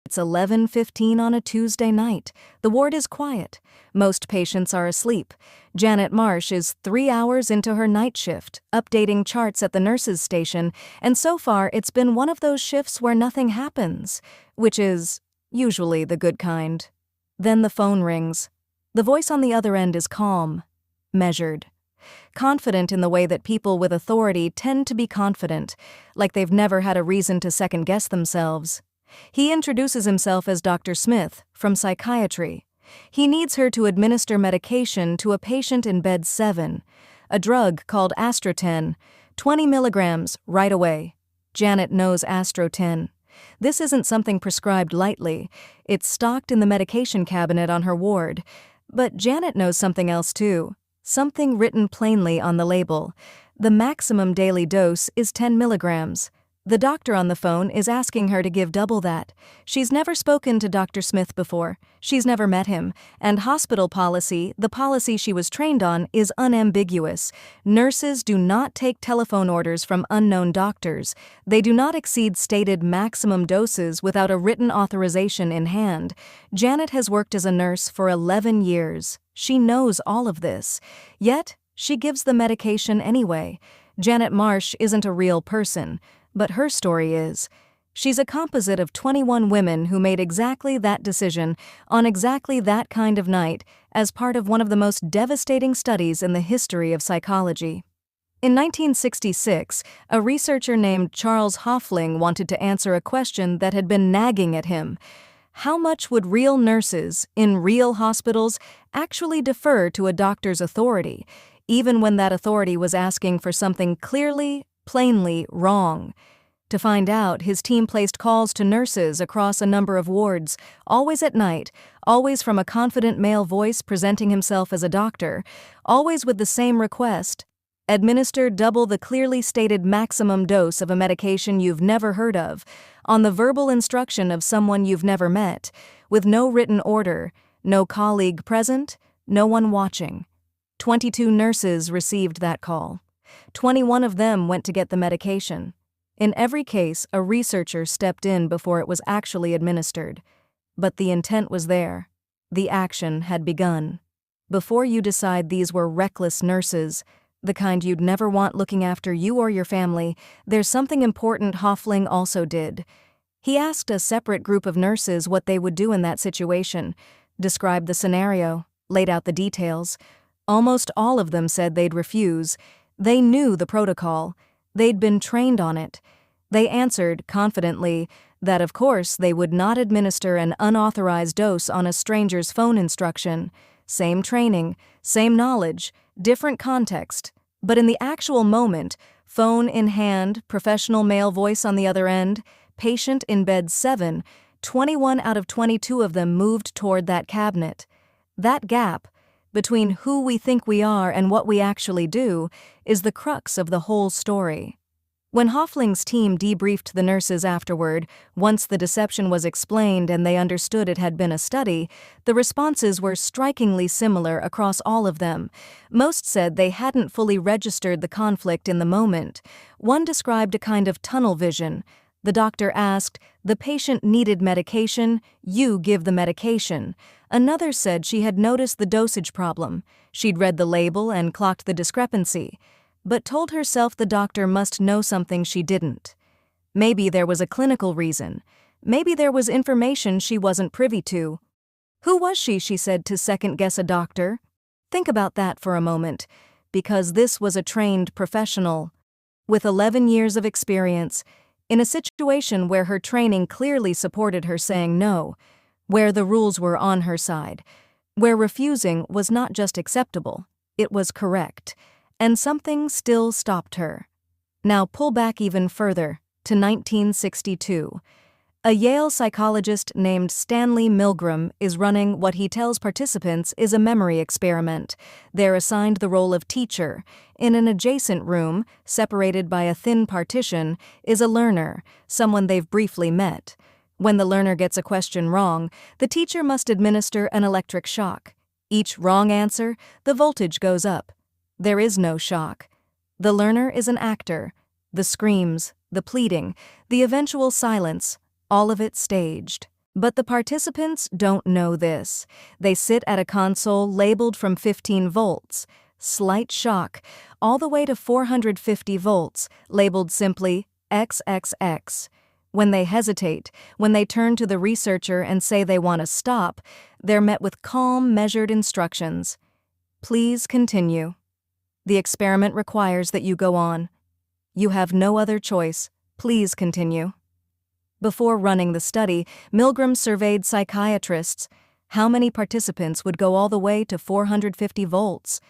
It's 11:15 on a Tuesday night. The ward is quiet. Most patients are asleep. Janet Marsh is 3 hours into her night shift, updating charts at the nurses' station, and so far it's been one of those shifts where nothing happens, which is usually the good kind. Then the phone rings. The voice on the other end is calm, measured, confident in the way that people with authority tend to be confident, like they've never had a reason to second-guess themselves. He introduces himself as Dr. Smith, from psychiatry. He needs her to administer medication to a patient in bed 7, a drug called Astroten, 20 milligrams, right away. Janet knows Astroten. This isn't something prescribed lightly. It's stocked in the medication cabinet on her ward. But Janet knows something else too. Something written plainly on the label. The maximum daily dose is 10 milligrams. The doctor on the phone is asking her to give double that. She's never spoken to Dr. Smith before. She's never met him. And hospital policy, the policy she was trained on, is unambiguous. Nurses do not take telephone orders from unknown doctors. They do not exceed stated maximum doses without a written authorization in hand. Janet has worked as a nurse for 11 years. She knows all of this. Yet, she gives the medication anyway. Janet Marsh isn't a real person. But her story is. She's a composite of 21 women who made exactly that decision on exactly that kind of night as part of one of the most devastating studies in the history of psychology. In 1966, a researcher named Charles Hofling wanted to answer a question that had been nagging at him. How much would real nurses, in real hospitals, actually defer to a doctor's authority, even when that authority was asking for something clearly, plainly wrong? To find out, his team placed calls to nurses across a number of wards, always at night, always from a confident male voice presenting himself as a doctor, always with the same request: administer double the clearly stated maximum dose of a medication you've never heard of, on the verbal instruction of someone you've never met, with no written order, no colleague present, no one watching. 22 nurses received that call. 21 of them went to get the medication. In every case, a researcher stepped in before it was actually administered. But the intent was there. The action had begun. Before you decide these were reckless nurses, the kind you'd never want looking after you or your family, there's something important Hofling also did. He asked a separate group of nurses what they would do in that situation, described the scenario, laid out the details. Almost all of them said they'd refuse. They knew the protocol. They'd been trained on it. They answered, confidently, that of course they would not administer an unauthorized dose on a stranger's phone instruction. Same training, same knowledge, different context. But in the actual moment, phone in hand, professional male voice on the other end, patient in bed 7, 21 out of 22 of them moved toward that cabinet. That gap, between who we think we are and what we actually do, is the crux of the whole story. When Hofling's team debriefed the nurses afterward, once the deception was explained and they understood it had been a study, the responses were strikingly similar across all of them. Most said they hadn't fully registered the conflict in the moment. One described a kind of tunnel vision. The doctor asked, "The patient needed medication, you give the medication." Another said she had noticed the dosage problem. She'd read the label and clocked the discrepancy, but told herself the doctor must know something she didn't. Maybe there was a clinical reason. Maybe there was information she wasn't privy to. Who was she said, to second-guess a doctor? Think about that for a moment, because this was a trained professional, with 11 years of experience, in a situation where her training clearly supported her saying no, where the rules were on her side, where refusing was not just acceptable, it was correct, and something still stopped her. Now pull back even further, to 1962. A Yale psychologist named Stanley Milgram is running what he tells participants is a memory experiment. They're assigned the role of teacher. In an adjacent room, separated by a thin partition, is a learner, someone they've briefly met. When the learner gets a question wrong, the teacher must administer an electric shock. Each wrong answer, the voltage goes up. There is no shock. The learner is an actor. The screams, the pleading, the eventual silence, all of it staged. But the participants don't know this. They sit at a console labeled from 15 volts, slight shock, all the way to 450 volts, labeled simply XXX. When they hesitate, when they turn to the researcher and say they want to stop, they're met with calm, measured instructions. Please continue. The experiment requires that you go on. You have no other choice. Please continue. Before running the study, Milgram surveyed psychiatrists. How many participants would go all the way to 450 volts?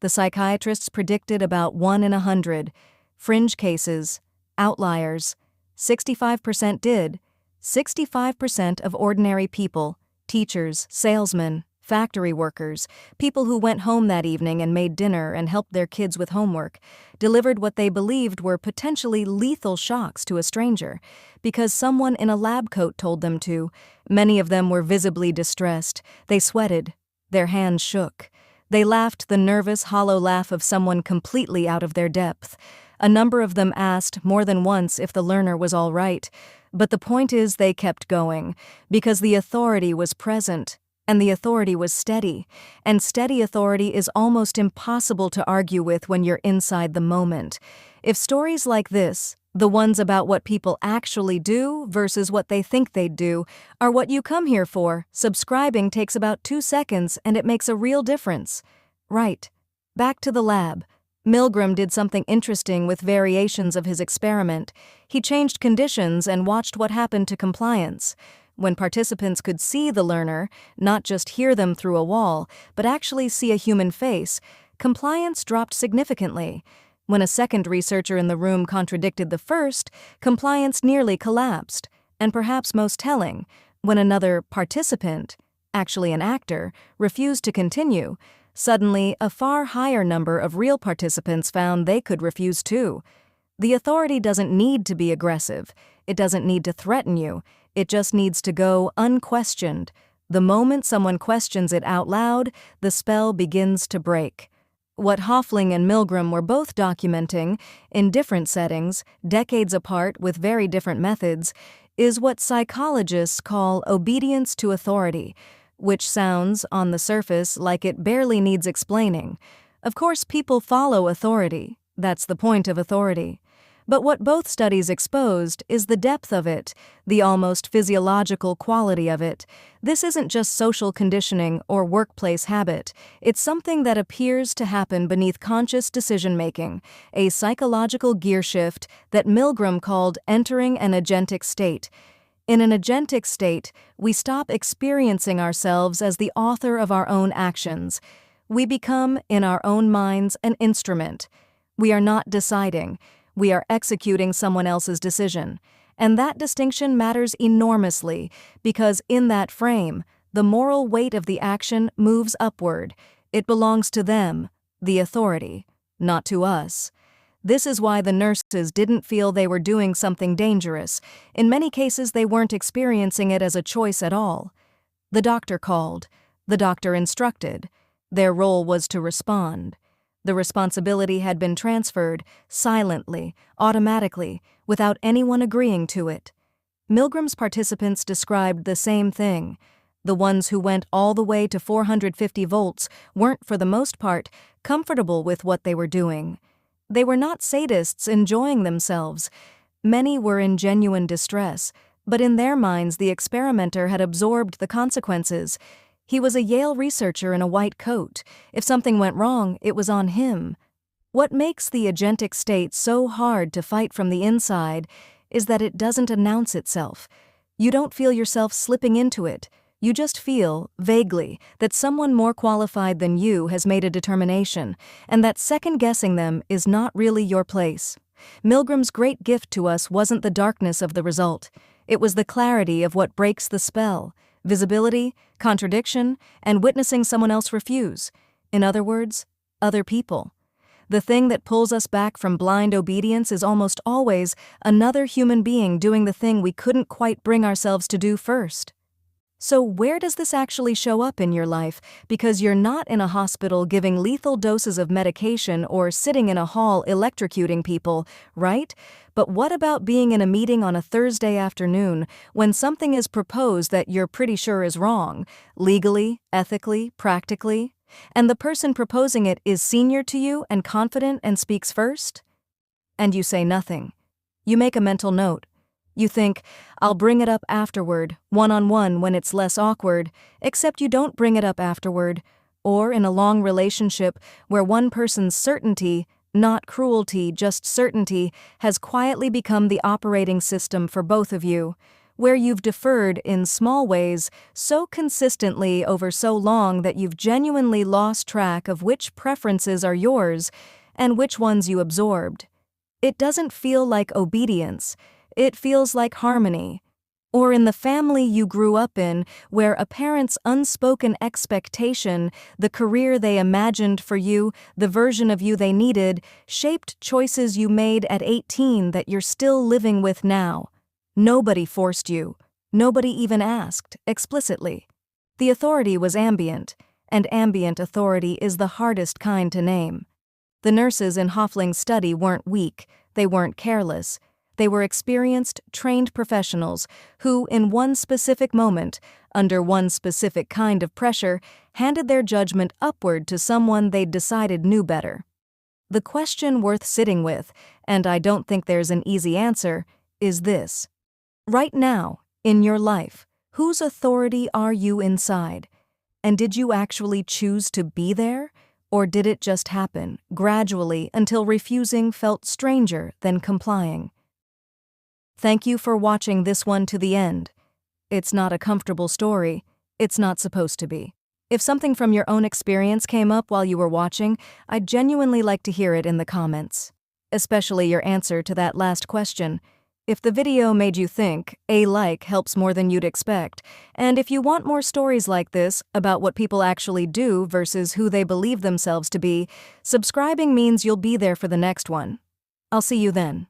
The psychiatrists predicted about 1 in 100. Fringe cases, outliers. 65% did. 65% of ordinary people, teachers, salesmen, factory workers, people who went home that evening and made dinner and helped their kids with homework, delivered what they believed were potentially lethal shocks to a stranger, because someone in a lab coat told them to. Many of them were visibly distressed. They sweated. Their hands shook. They laughed the nervous, hollow laugh of someone completely out of their depth. A number of them asked more than once if the learner was all right, but the point is they kept going, because the authority was present. And the authority was steady, and steady authority is almost impossible to argue with when you're inside the moment. If stories like this, the ones about what people actually do versus what they think they'd do, are what you come here for, subscribing takes about 2 seconds and it makes a real difference. Right. Back to the lab. Milgram did something interesting with variations of his experiment. He changed conditions and watched what happened to compliance. When participants could see the learner, not just hear them through a wall, but actually see a human face, compliance dropped significantly. When a second researcher in the room contradicted the first, compliance nearly collapsed. And perhaps most telling, when another participant, actually an actor, refused to continue, suddenly a far higher number of real participants found they could refuse too. The authority doesn't need to be aggressive. It doesn't need to threaten you. It just needs to go unquestioned. The moment someone questions it out loud, the spell begins to break. What Hofling and Milgram were both documenting, in different settings, decades apart with very different methods, is what psychologists call obedience to authority, which sounds, on the surface, like it barely needs explaining. Of course, people follow authority. That's the point of authority. But what both studies exposed is the depth of it, the almost physiological quality of it. This isn't just social conditioning or workplace habit. It's something that appears to happen beneath conscious decision-making, a psychological gear shift that Milgram called entering an agentic state. In an agentic state, we stop experiencing ourselves as the author of our own actions. We become, in our own minds, an instrument. We are not deciding. We are executing someone else's decision. And that distinction matters enormously because in that frame, the moral weight of the action moves upward. It belongs to them, the authority, not to us. This is why the nurses didn't feel they were doing something dangerous. In many cases, they weren't experiencing it as a choice at all. The doctor called. The doctor instructed. Their role was to respond. The responsibility had been transferred, silently, automatically, without anyone agreeing to it. Milgram's participants described the same thing. The ones who went all the way to 450 volts weren't, for the most part, comfortable with what they were doing. They were not sadists enjoying themselves. Many were in genuine distress, but in their minds the experimenter had absorbed the consequences. He was a Yale researcher in a white coat. If something went wrong, it was on him. What makes the agentic state so hard to fight from the inside is that it doesn't announce itself. You don't feel yourself slipping into it. You just feel, vaguely, that someone more qualified than you has made a determination, and that second-guessing them is not really your place. Milgram's great gift to us wasn't the darkness of the result. It was the clarity of what breaks the spell. Visibility, contradiction, and witnessing someone else refuse. In other words, other people. The thing that pulls us back from blind obedience is almost always another human being doing the thing we couldn't quite bring ourselves to do first. So where does this actually show up in your life? Because you're not in a hospital giving lethal doses of medication or sitting in a hall electrocuting people, right? But what about being in a meeting on a Thursday afternoon when something is proposed that you're pretty sure is wrong, legally, ethically, practically, and the person proposing it is senior to you and confident and speaks first? And you say nothing. You make a mental note. You think, I'll bring it up afterward, one-on-one when it's less awkward, except you don't bring it up afterward, or in a long relationship where one person's certainty, not cruelty, just certainty, has quietly become the operating system for both of you, where you've deferred in small ways so consistently over so long that you've genuinely lost track of which preferences are yours and which ones you absorbed. It doesn't feel like obedience. It feels like harmony. Or in the family you grew up in, where a parent's unspoken expectation, the career they imagined for you, the version of you they needed, shaped choices you made at 18 that you're still living with now. Nobody forced you. Nobody even asked, explicitly. The authority was ambient, and ambient authority is the hardest kind to name. The nurses in Hofling's study weren't weak, they weren't careless. They were experienced, trained professionals who, in one specific moment, under one specific kind of pressure, handed their judgment upward to someone they'd decided knew better. The question worth sitting with, and I don't think there's an easy answer, is this. Right now, in your life, whose authority are you inside? And did you actually choose to be there? Or did it just happen, gradually, until refusing felt stranger than complying? Thank you for watching this one to the end. It's not a comfortable story. It's not supposed to be. If something from your own experience came up while you were watching, I'd genuinely like to hear it in the comments. Especially your answer to that last question. If the video made you think, a like helps more than you'd expect. And if you want more stories like this about what people actually do versus who they believe themselves to be, subscribing means you'll be there for the next one. I'll see you then.